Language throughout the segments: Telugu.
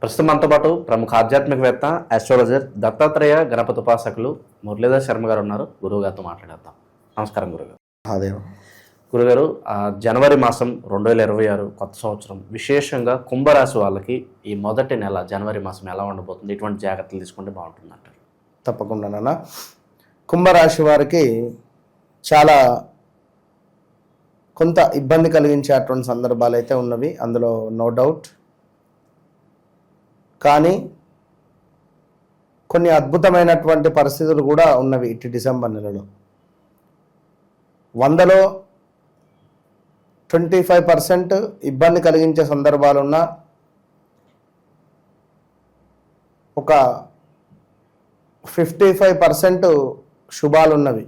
ప్రస్తుతం మనతో పాటు ప్రముఖ ఆధ్యాత్మికవేత్త ఆస్ట్రాలజర్ దత్తాత్రేయ గణపతి ఉపాసకులు మురళీధర్ శర్మ గారు ఉన్నారు. గురువు గారితో మాట్లాడేద్దాం. నమస్కారం గురుగారు. అదేమో గురుగారు, జనవరి మాసం 2026 కొత్త సంవత్సరం, విశేషంగా కుంభరాశి వాళ్ళకి ఈ మొదటి నెల జనవరి మాసం ఎలా ఉండబోతుంది, ఇటువంటి జాగ్రత్తలు తీసుకుంటే బాగుంటుంది అంటారు? తప్పకుండా నాన్న. కుంభరాశి వారికి చాలా కొంత ఇబ్బంది కలిగించేటువంటి సందర్భాలు అయితే ఉన్నవి, అందులో నో డౌట్. కానీ కొన్ని అద్భుతమైనటువంటి పరిస్థితులు కూడా ఉన్నవి ఇటు డిసెంబర్ నెలలో. 100లో 25% ఇబ్బంది కలిగించే సందర్భాలున్న ఒక 55% శుభాలున్నవి.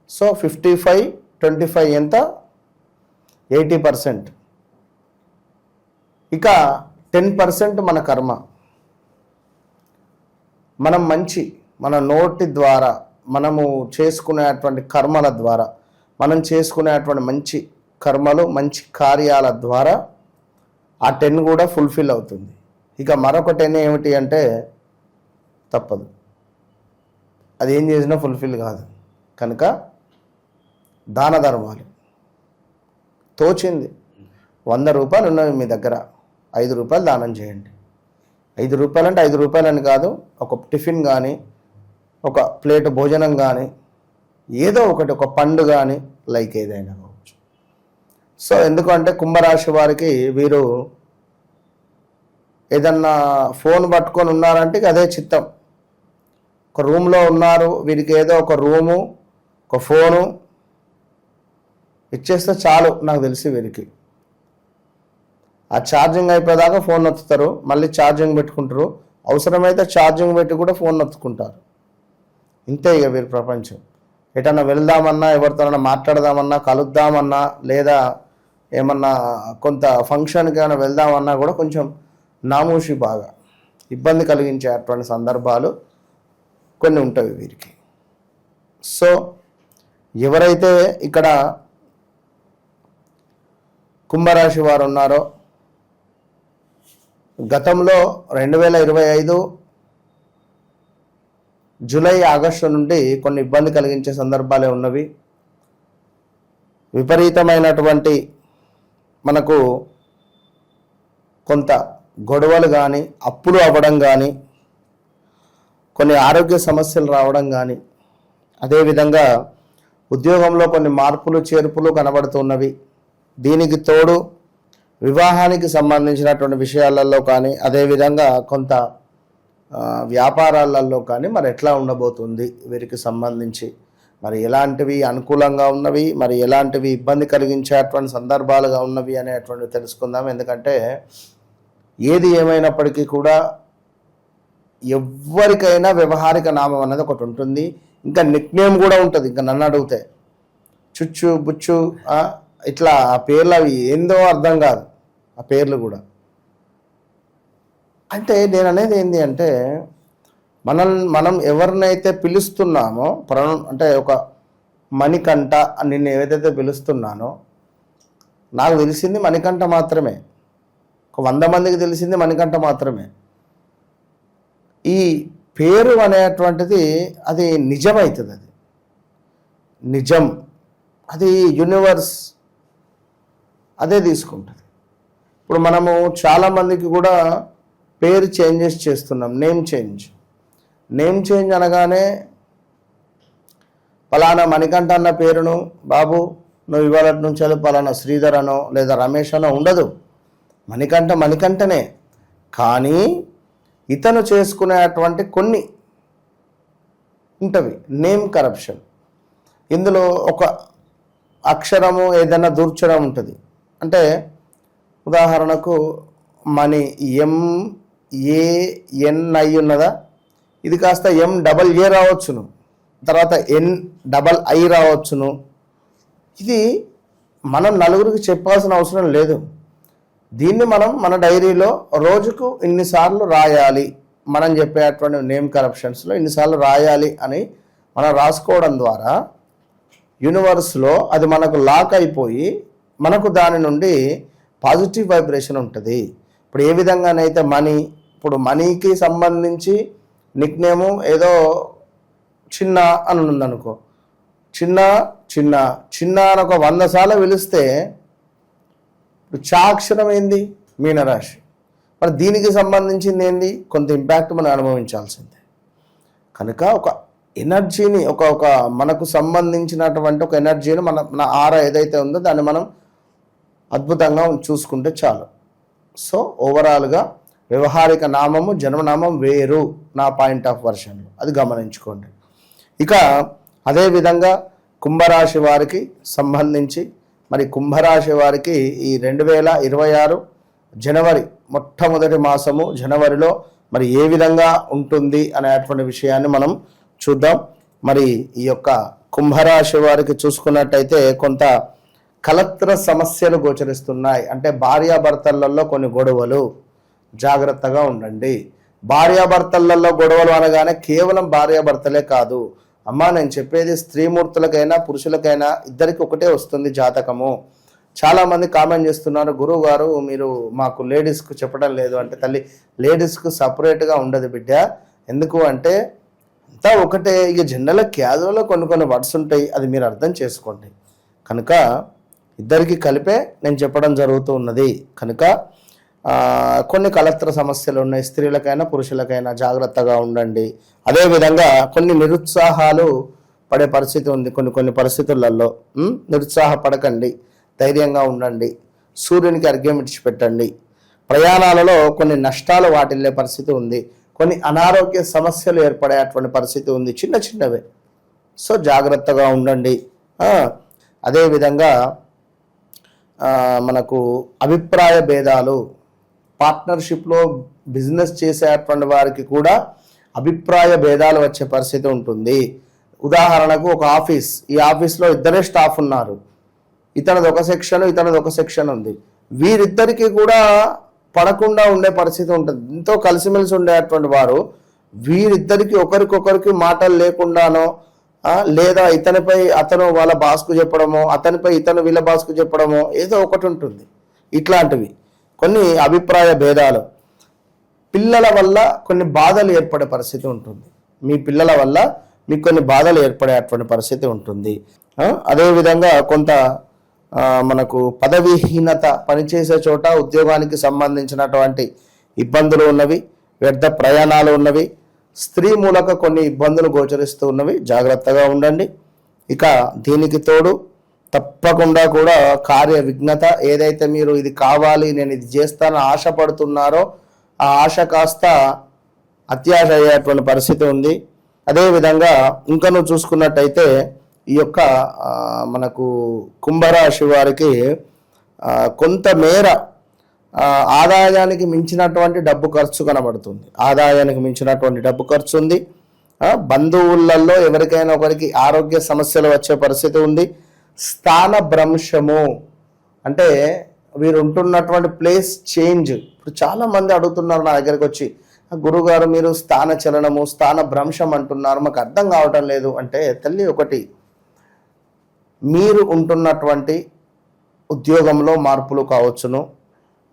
సో 55-25 ఎంత? 80%. ఇక 10% మన కర్మ. మనం మన నోటి ద్వారా మనము చేసుకునేటువంటి కర్మల ద్వారా, మనం చేసుకునేటువంటి మంచి కర్మలు, మంచి కార్యాల ద్వారా ఆ 10 కూడా ఫుల్ఫిల్ అవుతుంది. ఇక మరొక 10 ఏమిటి అంటే తప్పదు, అది ఏం చేసినా ఫుల్ఫిల్ కాదు. కనుక దాన ధర్మాలు తోచింది. 100 రూపాయలు ఉన్నవి మీ దగ్గర, 5 రూపాయలు దానం చేయండి. 5 రూపాయలు అంటే 5 రూపాయలని కాదు, ఒక టిఫిన్ కానీ, ఒక ప్లేట్ భోజనం కానీ, ఏదో ఒకటి, ఒక పండు కానీ, లైక్ ఏదైనా కావచ్చు. సో ఎందుకంటే కుంభరాశి వారికి వీరు ఏదన్నా ఫోన్ పట్టుకొని ఉన్నారంటే అదే చిత్తం. ఒక రూమ్లో ఉన్నారు, వీరికి ఏదో ఒక రూము, ఒక ఫోను ఇచ్చేస్తే చాలు. నాకు తెలిసి వీరికి ఆ ఛార్జింగ్ అయిపోయేదాకా ఫోన్ నొత్తుతారు, మళ్ళీ ఛార్జింగ్ పెట్టుకుంటారు, అవసరమైతే ఛార్జింగ్ పెట్టి కూడా ఫోన్ నొత్తుకుంటారు. ఇంతే ఇక వీరి ప్రపంచం. ఎటన్నా వెళ్దామన్నా, ఎవరితోనన్నా మాట్లాడదామన్నా, కలుద్దామన్నా, లేదా ఏమన్నా కొంత ఫంక్షన్కి ఏమైనా వెళ్దామన్నా కూడా కొంచెం నామూషి, బాగా ఇబ్బంది కలిగించేటువంటి సందర్భాలు కొన్ని ఉంటాయి వీరికి. సో ఎవరైతే ఇక్కడ కుంభరాశి వారు ఉన్నారో, గతంలో 2025 జూలై ఆగస్టు నుండి కొన్ని ఇబ్బంది కలిగించే సందర్భాలే ఉన్నవి. విపరీతమైనటువంటి మనకు కొంత గొడవలు కానీ, అప్పులు అవ్వడం కానీ, కొన్ని ఆరోగ్య సమస్యలు రావడం కానీ, అదేవిధంగా ఉద్యోగంలో కొన్ని మార్పులు చేర్పులు కనబడుతున్నవి. దీనికి తోడు వివాహానికి సంబంధించినటువంటి విషయాలలో కానీ, అదేవిధంగా కొంత వ్యాపారాలలో కానీ మరి ఎట్లా ఉండబోతుంది వీరికి సంబంధించి, మరి ఎలాంటివి అనుకూలంగా ఉన్నవి, మరి ఎలాంటివి ఇబ్బంది కలిగించేటువంటి సందర్భాలుగా ఉన్నవి అనేటువంటివి తెలుసుకుందాం. ఎందుకంటే ఏది ఏమైనప్పటికీ కూడా ఎవరికైనా వ్యవహారిక నామం అనేది ఒకటి ఉంటుంది, ఇంకా నిక్నేమ్ కూడా ఉంటుంది. ఇంకా నన్ను అడిగితే చుచ్చు బుచ్చు ఇట్లా ఆ పేర్లు అవి ఏందో అర్థం కాదు, ఆ పేర్లు కూడా. అంటే నేను అనేది ఏంటి అంటే, మనం ఎవరినైతే పిలుస్తున్నామో, అంటే ఒక మణికంఠ నిన్ను ఏదైతే పిలుస్తున్నానో, నాకు తెలిసింది మణికంఠ మాత్రమే, ఒక 100 మందికి తెలిసింది మణికంఠ మాత్రమే. ఈ పేరు అనేటువంటిది అది నిజమవుతుంది, అది నిజం, అది యూనివర్స్ అదే తీసుకుంటుంది. ఇప్పుడు మనము చాలామందికి కూడా పేరు చేంజెస్ చేస్తున్నాం, నేమ్ చేంజ్ అనగానే పలానా మణికంఠ అన్న పేరును, బాబు నువ్వు ఇవాళ నుంచి పలానా శ్రీధర్ అనో లేదా రమేష్ అనో ఉండదు. మణికంఠనే. కానీ ఇతను చేసుకునేటువంటి కొన్ని ఉంటవి, నేమ్ కరప్షన్. ఇందులో ఒక అక్షరము ఏదైనా దూర్చడం ఉంటుంది. అంటే ఉదాహరణకు మణి MANI ఉన్నదా, ఇది కాస్త MAA రావచ్చును, తర్వాత NII రావచ్చును. ఇది మనం నలుగురికి చెప్పాల్సిన అవసరం లేదు. దీన్ని మన డైరీలో రోజుకు ఇన్నిసార్లు రాయాలి, మనం చెప్పేటువంటి నేమ్ కరప్షన్స్లో ఇన్నిసార్లు రాయాలి అని మనం రాసుకోవడం ద్వారా యూనివర్స్లో అది మనకు లాక్ అయిపోయి మనకు దాని నుండి పాజిటివ్ వైబ్రేషన్ ఉంటుంది. ఇప్పుడు ఏ విధంగానైతే ఇప్పుడు మనీకి సంబంధించి నిక్నేము ఏదో చిన్న అని ఉందనుకో, చిన్న చిన్న చిన్న అని ఒక 100 సార్లు పిలిస్తే ఇప్పుడు చా అక్షరం ఏంది మీనరాశి, మరి దీనికి సంబంధించింది ఏంది కొంత ఇంపాక్ట్ మనం అనుభవించాల్సిందే. కనుక ఒక ఎనర్జీని ఒక మనకు సంబంధించినటువంటి ఒక ఎనర్జీని మన ఆరా ఏదైతే ఉందో దాన్ని మనం అద్భుతంగా చూసుకుంటే చాలు. సో ఓవరాల్గా వ్యవహారిక నామము జన్మనామం వేరు నా పాయింట్ ఆఫ్ వర్షన్లో, అది గమనించుకోండి. ఇక అదేవిధంగా కుంభరాశి వారికి సంబంధించి మరి కుంభరాశి వారికి ఈ 2026 జనవరి మొట్టమొదటి మాసము జనవరిలో మరి ఏ విధంగా ఉంటుంది అనేటువంటి విషయాన్ని మనం చూద్దాం. మరి ఈ యొక్క కుంభరాశి వారికి చూసుకున్నట్టయితే కొంత కలత్ర సమస్యలు గోచరిస్తున్నాయి. అంటే భార్యాభర్తలలో కొన్ని గొడవలు, జాగ్రత్తగా ఉండండి. భార్యాభర్తలలో గొడవలు అనగానే కేవలం భార్యాభర్తలే కాదు అమ్మా, నేను చెప్పేది స్త్రీమూర్తులకైనా పురుషులకైనా ఇద్దరికి ఒకటే వస్తుంది జాతకము. చాలామంది కామెంట్ చేస్తున్నారు, గురువు గారు మీరు మాకు లేడీస్కు చెప్పడం లేదు అంటే, తల్లి లేడీస్కు సపరేట్గా ఉండదు బిడ్డ. ఎందుకు అంటే అంతా ఒకటే. ఇక జనరల్ క్యాజువల్లో కొన్ని వర్డ్స్ ఉంటాయి, అది మీరు అర్థం చేసుకోండి. కనుక ఇద్దరికి కలిపే నేను చెప్పడం జరుగుతూ ఉన్నది. కనుక కొన్ని కలత్ర సమస్యలు ఉన్నాయి, స్త్రీలకైనా పురుషులకైనా జాగ్రత్తగా ఉండండి. అదేవిధంగా కొన్ని నిరుత్సాహాలు పడే పరిస్థితి ఉంది. కొన్ని పరిస్థితులలో నిరుత్సాహపడకండి, ధైర్యంగా ఉండండి. సూర్యునికి అర్ఘ్యం ఇచ్చిపెట్టండి. ప్రయాణాలలో కొన్ని నష్టాలు వాటిల్లే పరిస్థితి ఉంది. కొన్ని అనారోగ్య సమస్యలు ఏర్పడేటువంటి పరిస్థితి ఉంది, చిన్నవే. సో జాగ్రత్తగా ఉండండి. అదేవిధంగా మనకు అభిప్రాయ భేదాలు, పార్ట్నర్షిప్లో బిజినెస్ చేసేటువంటి వారికి కూడా అభిప్రాయ భేదాలు వచ్చే పరిస్థితి ఉంటుంది. ఉదాహరణకు ఒక ఆఫీస్, ఈ ఆఫీస్లో ఇద్దరే స్టాఫ్ ఉన్నారు, ఇతనది ఒక సెక్షన్ ఇతనది ఒక సెక్షన్ ఉంది. వీరిద్దరికి కూడా పడకుండా ఉండే పరిస్థితి ఉంటుంది. ఎంతో కలిసిమెలిసి ఉండేటువంటి వారు వీరిద్దరికి ఒకరికొకరికి మాటలు లేకుండానో లేదా ఇతనిపై అతను వాళ్ళ బాస్కు చెప్పడమో, అతనిపై ఇతను వీళ్ళ బాస్కు చెప్పడమో ఏదో ఒకటి ఉంటుంది. ఇట్లాంటివి కొన్ని అభిప్రాయ భేదాలు. పిల్లల వల్ల కొన్ని బాధలు ఏర్పడే పరిస్థితి ఉంటుంది. మీ పిల్లల వల్ల మీకు కొన్ని బాధలు ఏర్పడేటువంటి పరిస్థితి ఉంటుంది. అదేవిధంగా కొంత మనకు పదవీహీనత, పనిచేసే చోట ఉద్యోగానికి సంబంధించినటువంటి ఇబ్బందులు ఉన్నవి, వ్యర్థ ప్రయాణాలు ఉన్నవి, స్త్రీ మూలక కొన్ని ఇబ్బందులు గోచరిస్తూ ఉన్నవి, జాగ్రత్తగా ఉండండి. ఇక దీనికి తోడు తప్పకుండా కూడా కార్య విఘ్నత, ఏదైతే మీరు ఇది కావాలి నేను ఇది చేస్తాను ఆశపడుతున్నారో ఆ ఆశ కాస్త అత్యాశ అయ్యేటువంటి పరిస్థితి ఉంది. అదేవిధంగా ఇంకా నువ్వు చూసుకున్నట్టయితే ఈ యొక్క మనకు కుంభరాశి వారికి కొంతమేర ఆదాయానికి మించినటువంటి డబ్బు ఖర్చు కనబడుతుంది. ఆదాయానికి మించినటువంటి డబ్బు ఖర్చు ఉంది. బంధువులలో ఎవరికైనా ఒకరికి ఆరోగ్య సమస్యలు వచ్చే పరిస్థితి ఉంది. స్థాన భ్రంశము అంటే వీరు ఉంటున్నటువంటి ప్లేస్ చేంజ్. ఇప్పుడు చాలా మంది అడుగుతున్నారు నా దగ్గరికి వచ్చి, గురుగారు మీరు స్థాన చలనము స్థాన భ్రంశం అంటున్నారు, మాకు అర్థం కావటం లేదు అంటే, తల్లి ఒకటి, మీరు ఉంటున్నటువంటి ఉద్యోగంలో మార్పులు కావచ్చును,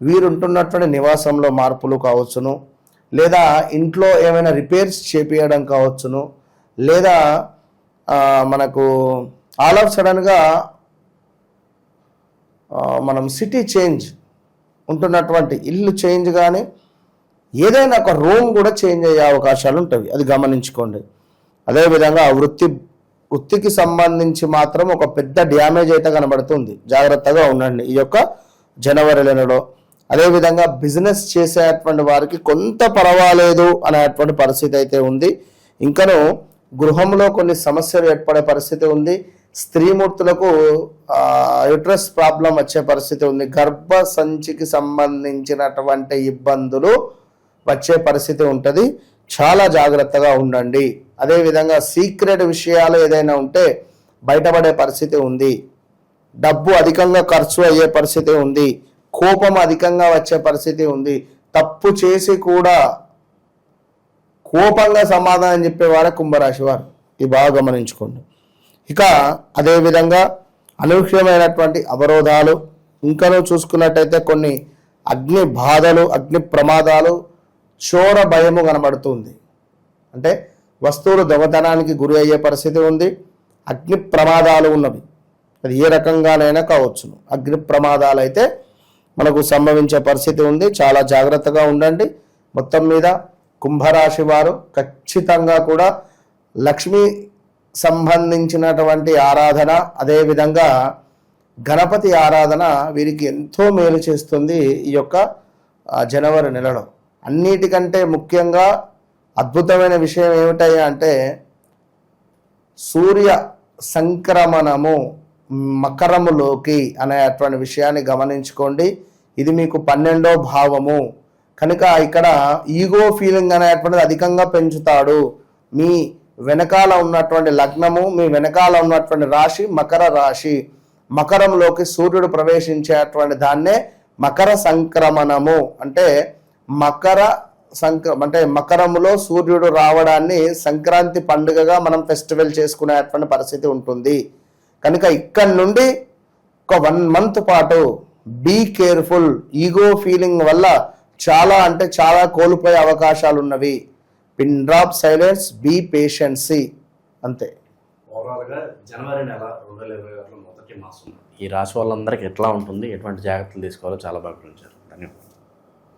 వీరుంటున్నటువంటి నివాసంలో మార్పులు కావచ్చును, లేదా ఇంట్లో ఏమైనా రిపేర్స్ చేపియడం కావచ్చును, లేదా మనకు ఆల్ ఆఫ్ సడన్గా మనం సిటీ చేంజ్, ఉంటున్నటువంటి ఇల్లు చేంజ్ కానీ ఏదైనా ఒక రూమ్ కూడా చేంజ్ అయ్యే అవకాశాలు ఉంటాయి, అది గమనించుకోండి. అదేవిధంగా వృత్తికి సంబంధించి మాత్రం ఒక పెద్ద డ్యామేజ్ అయితే కనబడుతుంది, జాగ్రత్తగా ఉండండి ఈ యొక్క జనవరి నెలలో. అదేవిధంగా బిజినెస్ చేసేటువంటి వారికి కొంత పర్వాలేదు అనేటువంటి పరిస్థితి అయితే ఉంది. ఇంకను గృహంలో కొన్ని సమస్యలు ఏర్పడే పరిస్థితి ఉంది. స్త్రీమూర్తులకు యూట్రస్ ప్రాబ్లం వచ్చే పరిస్థితి ఉంది. గర్భ సంచికి సంబంధించినటువంటి ఇబ్బందులు వచ్చే పరిస్థితి ఉంటుంది, చాలా జాగ్రత్తగా ఉండండి. అదేవిధంగా సీక్రెట్ విషయాలు ఏదైనా ఉంటే బయటపడే పరిస్థితి ఉంది. డబ్బు అధికంగా ఖర్చు అయ్యే పరిస్థితి ఉంది. కోపం అధికంగా వచ్చే పరిస్థితి ఉంది. తప్పు చేసి కూడా కోపంగా సమాధానం చెప్పేవారే కుంభరాశి వారు, ఇది బాగా గమనించుకోండి. ఇక అదేవిధంగా అనూహ్యమైనటువంటి అవరోధాలు, ఇంకనూ చూసుకున్నట్టయితే కొన్ని అగ్ని బాధలు, అగ్ని ప్రమాదాలు, చోర భయము కనబడుతుంది. అంటే వస్తువులు దొంగతనానికి గురి అయ్యే పరిస్థితి ఉంది. అగ్ని ప్రమాదాలు ఉన్నవి, అది ఏ రకంగానైనా కావచ్చును. అగ్ని ప్రమాదాలు అయితే మనకు సంభవించే పరిస్థితి ఉంది. చాలా జాగ్రత్తగా ఉండండి. మొత్తం మీద కుంభరాశి వారు ఖచ్చితంగా కూడా లక్ష్మి సంబంధించినటువంటి ఆరాధన, అదేవిధంగా గణపతి ఆరాధన వీరికి ఎంతో మేలు చేస్తుంది ఈ యొక్క జనవరి నెలలో. అన్నిటికంటే ముఖ్యంగా అద్భుతమైన విషయం ఏమిటయ్యా అంటే సూర్య సంక్రమణము మకరములోకి అనేటువంటి విషయాన్ని గమనించుకోండి. ఇది మీకు 12వ భావము కనుక ఇక్కడ ఈగో ఫీలింగ్ అనేటువంటిది అధికంగా పెంచుతాడు. మీ వెనకాల ఉన్నటువంటి లగ్నము, మీ వెనకాల ఉన్నటువంటి రాశి మకర రాశి. మకరంలోకి సూర్యుడు ప్రవేశించేటువంటి దాన్నే మకర సంక్రమణము అంటే అంటే మకరములో సూర్యుడు రావడాన్ని సంక్రాంతి పండుగగా మనం ఫెస్టివల్ చేసుకునేటువంటి పరిస్థితి ఉంటుంది. కనుక ఇక్కడ నుండి ఒక 1 మంత్ పాటు బీ కేర్ఫుల్. ఈగో ఫీలింగ్ వల్ల చాలా అంటే చాలా కోల్పోయే అవకాశాలు ఉన్నవి. పిన్ డ్రాప్ సైలెన్స్, బీ పేషెన్సీ, అంతే. ఓవరాల్గా జనవరి నెల 2026 మొదటి మాసం ఈ రాశి వాళ్ళందరికీ ఎట్లా ఉంటుంది, ఎటువంటి జాగ్రత్తలు తీసుకోవాలో చాలా బాగా వివరించారు. ధన్యవాదాలు.